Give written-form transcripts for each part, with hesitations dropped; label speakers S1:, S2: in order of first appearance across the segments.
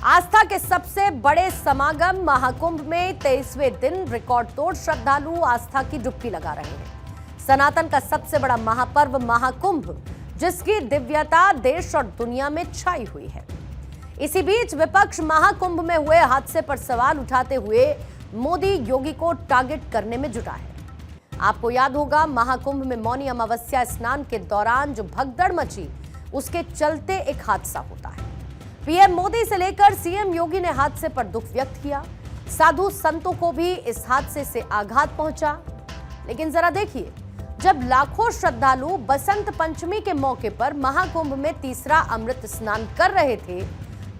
S1: आस्था के सबसे बड़े समागम महाकुंभ में 23वें दिन रिकॉर्ड तोड़ श्रद्धालु आस्था की डुबकी लगा रहे हैं। सनातन का सबसे बड़ा महापर्व महाकुंभ, जिसकी दिव्यता देश और दुनिया में छाई हुई है। इसी बीच विपक्ष महाकुंभ में हुए हादसे पर सवाल उठाते हुए मोदी योगी को टारगेट करने में जुटा है। आपको याद होगा, महाकुंभ में मौनी अमावस्या स्नान के दौरान जो भगदड़ मची, उसके चलते एक हादसा होता है। पीएम मोदी से लेकर सीएम योगी ने हादसे पर दुख व्यक्त किया। साधु संतों को भी इस हादसे से आघात पहुंचा। लेकिन जरा देखिए, जब लाखों श्रद्धालु बसंत पंचमी के मौके पर महाकुंभ में तीसरा अमृत स्नान कर रहे थे,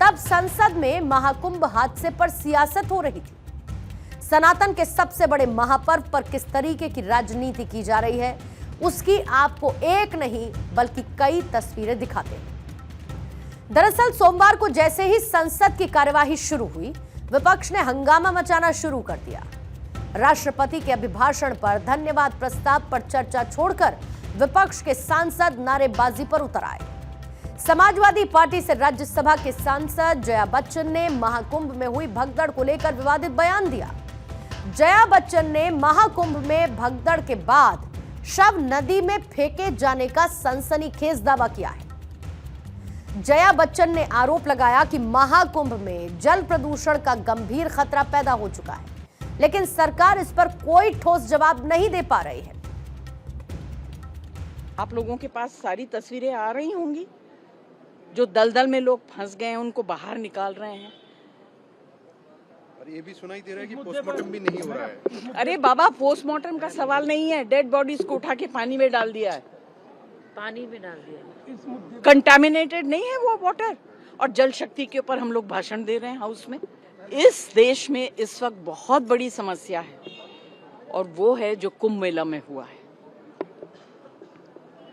S1: तब संसद में महाकुंभ हादसे पर सियासत हो रही थी। सनातन के सबसे बड़े महापर्व पर किस तरीके की राजनीति की जा रही है, उसकी आपको एक नहीं बल्कि कई तस्वीरें दिखाते हैं। दरअसल सोमवार को जैसे ही संसद की कार्यवाही शुरू हुई, विपक्ष ने हंगामा मचाना शुरू कर दिया। राष्ट्रपति के अभिभाषण पर धन्यवाद प्रस्ताव पर चर्चा छोड़कर विपक्ष के सांसद नारेबाजी पर उतर आए। समाजवादी पार्टी से राज्यसभा के सांसद जया बच्चन ने महाकुंभ में हुई भगदड़ को लेकर विवादित बयान दिया। जया बच्चन ने महाकुंभ में भगदड़ के बाद शव नदी में फेंके जाने का सनसनीखेज दावा किया है। जया बच्चन ने आरोप लगाया कि महाकुंभ में जल प्रदूषण का गंभीर खतरा पैदा हो चुका है, लेकिन सरकार इस पर कोई ठोस जवाब नहीं दे पा रही है।
S2: आप लोगों के पास सारी तस्वीरें आ रही होंगी, जो दलदल में लोग फंस गए हैं उनको बाहर निकाल रहे हैं।
S3: और ये भी सुनाई दे रहा है कि पोस्टमार्टम भी नहीं हो रहा है।
S2: अरे बाबा, पोस्टमार्टम का सवाल नहीं है, डेड बॉडीज को उठा के पानी में डाल दिया है।
S4: पानी में डाल दिया,
S2: कंटामिनेटेड नहीं है वो वाटर। और जल शक्ति के ऊपर हम लोग भाषण दे रहे हैं हाउस में। इस देश में इस वक्त बहुत बड़ी समस्या है, और वो है जो कुंभ मेला में हुआ है।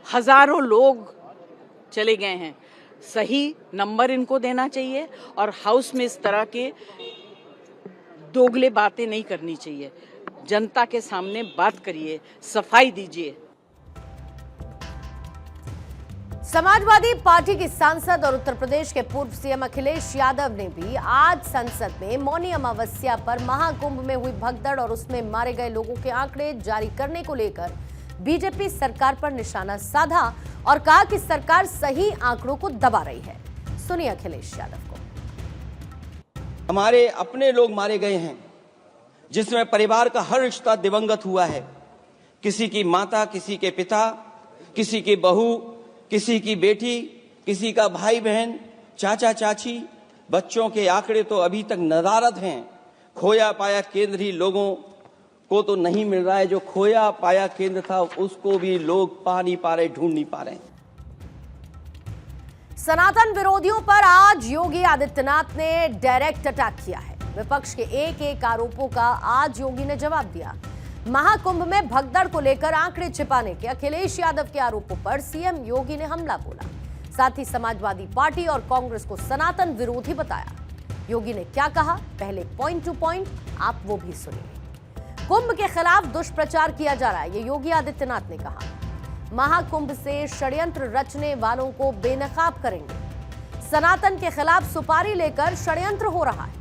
S2: हजारों लोग चले गए हैं। सही नंबर इनको देना चाहिए, और हाउस में इस तरह के दोगले बातें नहीं करनी चाहिए। जनता के सामने बात करिए, सफाई दीजिए।
S1: समाजवादी पार्टी की सांसद और उत्तर प्रदेश के पूर्व सीएम अखिलेश यादव ने भी आज संसद में मौनी अमावस्या पर महाकुंभ में हुई भगदड़ और उसमें मारे गए लोगों के आंकड़े जारी करने को लेकर बीजेपी सरकार पर निशाना साधा और कहा कि सरकार सही आंकड़ों को दबा रही है। सुनिए अखिलेश यादव को।
S5: हमारे अपने लोग मारे गए हैं, जिसमें परिवार का हर रिश्ता दिवंगत हुआ है। किसी की माता, किसी के पिता, किसी की बहू, किसी की बेटी, किसी का भाई बहन, चाचा चाची। बच्चों के आंकड़े तो अभी तक नदारद हैं। खोया पाया केंद्र ही लोगों को तो नहीं मिल रहा है। जो खोया पाया केंद्र था, उसको भी लोग पा नहीं पा रहे, ढूंढ नहीं पा रहे।
S1: सनातन विरोधियों पर आज योगी आदित्यनाथ ने डायरेक्ट अटैक किया है। विपक्ष के एक एक आरोपों का आज योगी ने जवाब दिया। महाकुंभ में भगदड़ को लेकर आंकड़े छिपाने के अखिलेश यादव के आरोपों पर सीएम योगी ने हमला बोला। साथ ही समाजवादी पार्टी और कांग्रेस को सनातन विरोधी बताया। योगी ने क्या कहा, पहले पॉइंट टू पॉइंट आप वो भी सुनिए। कुंभ के खिलाफ दुष्प्रचार किया जा रहा है, ये योगी आदित्यनाथ ने कहा। महाकुंभ से षड्यंत्र रचने वालों को बेनकाब करेंगे। सनातन के खिलाफ सुपारी लेकर षड्यंत्र हो रहा है।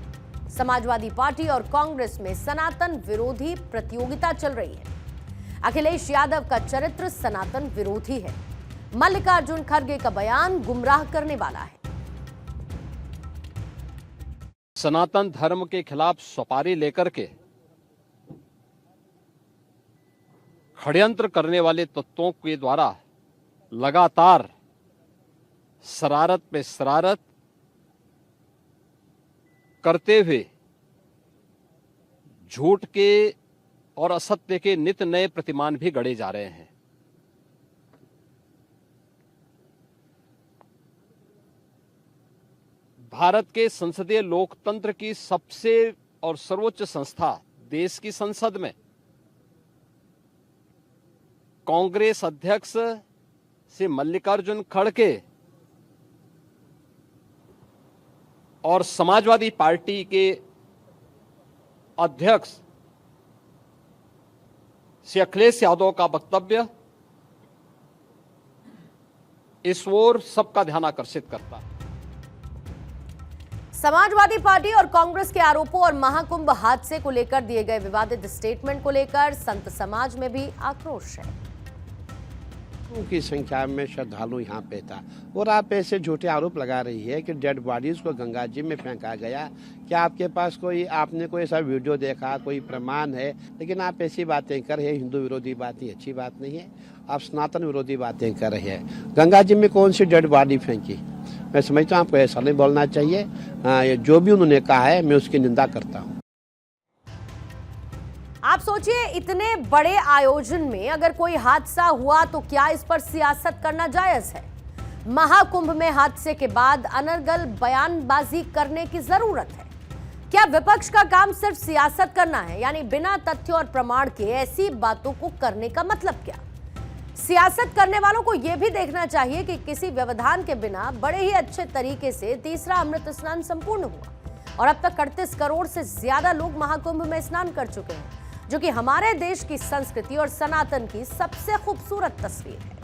S1: समाजवादी पार्टी और कांग्रेस में सनातन विरोधी प्रतियोगिता चल रही है। अखिलेश यादव का चरित्र सनातन विरोधी है। मल्लिकार्जुन खड़गे का बयान गुमराह करने वाला है।
S6: सनातन धर्म के खिलाफ सुपारी लेकर के षड्यंत्र करने वाले तत्वों के द्वारा लगातार शरारत पे शरारत करते हुए झूठ के और असत्य के नित नए प्रतिमान भी गढ़े जा रहे हैं। भारत के संसदीय लोकतंत्र की सबसे और सर्वोच्च संस्था देश की संसद में कांग्रेस अध्यक्ष से मल्लिकार्जुन खड़गे और समाजवादी पार्टी के अध्यक्ष श्री अखिलेश यादव का वक्तव्य इस ओर सबका ध्यान आकर्षित करता है।
S1: समाजवादी पार्टी और कांग्रेस के आरोपों और महाकुंभ हादसे को लेकर दिए गए विवादित स्टेटमेंट को लेकर संत समाज में भी आक्रोश है।
S7: की संख्या में श्रद्धालु यहाँ पे था और आप ऐसे झूठे आरोप लगा रही है कि डेड बॉडीज को गंगा जी में फेंका गया। क्या आपके पास आपने कोई ऐसा वीडियो देखा, कोई प्रमाण है? लेकिन आप ऐसी बातें कर रहे हैं, हिंदू विरोधी बातें अच्छी बात नहीं है। आप सनातन विरोधी बातें कर रहे हैं। गंगा जी में कौन सी डेड बॉडी फेंकी? मैं समझता हूँ आपको ऐसा नहीं बोलना चाहिए। जो भी उन्होंने कहा है मैं उसकी निंदा करता हूँ।
S1: आप सोचिए, इतने बड़े आयोजन में अगर कोई हादसा हुआ तो क्या इस पर सियासत करना जायज है? महाकुंभ में हादसे के बाद अनर्गल बयानबाजी करने की जरूरत है? क्या विपक्ष का काम सिर्फ सियासत करना है, यानी बिना तथ्य और प्रमाण के ऐसी बातों को करने का मतलब क्या? सियासत करने वालों को यह भी देखना चाहिए कि किसी व्यवधान के बिना बड़े ही अच्छे तरीके से तीसरा अमृत स्नान संपूर्ण हुआ और अब तक 38 करोड़ से ज्यादा लोग महाकुंभ में स्नान कर चुके हैं, जो कि हमारे देश की संस्कृति और सनातन की सबसे खूबसूरत तस्वीर है।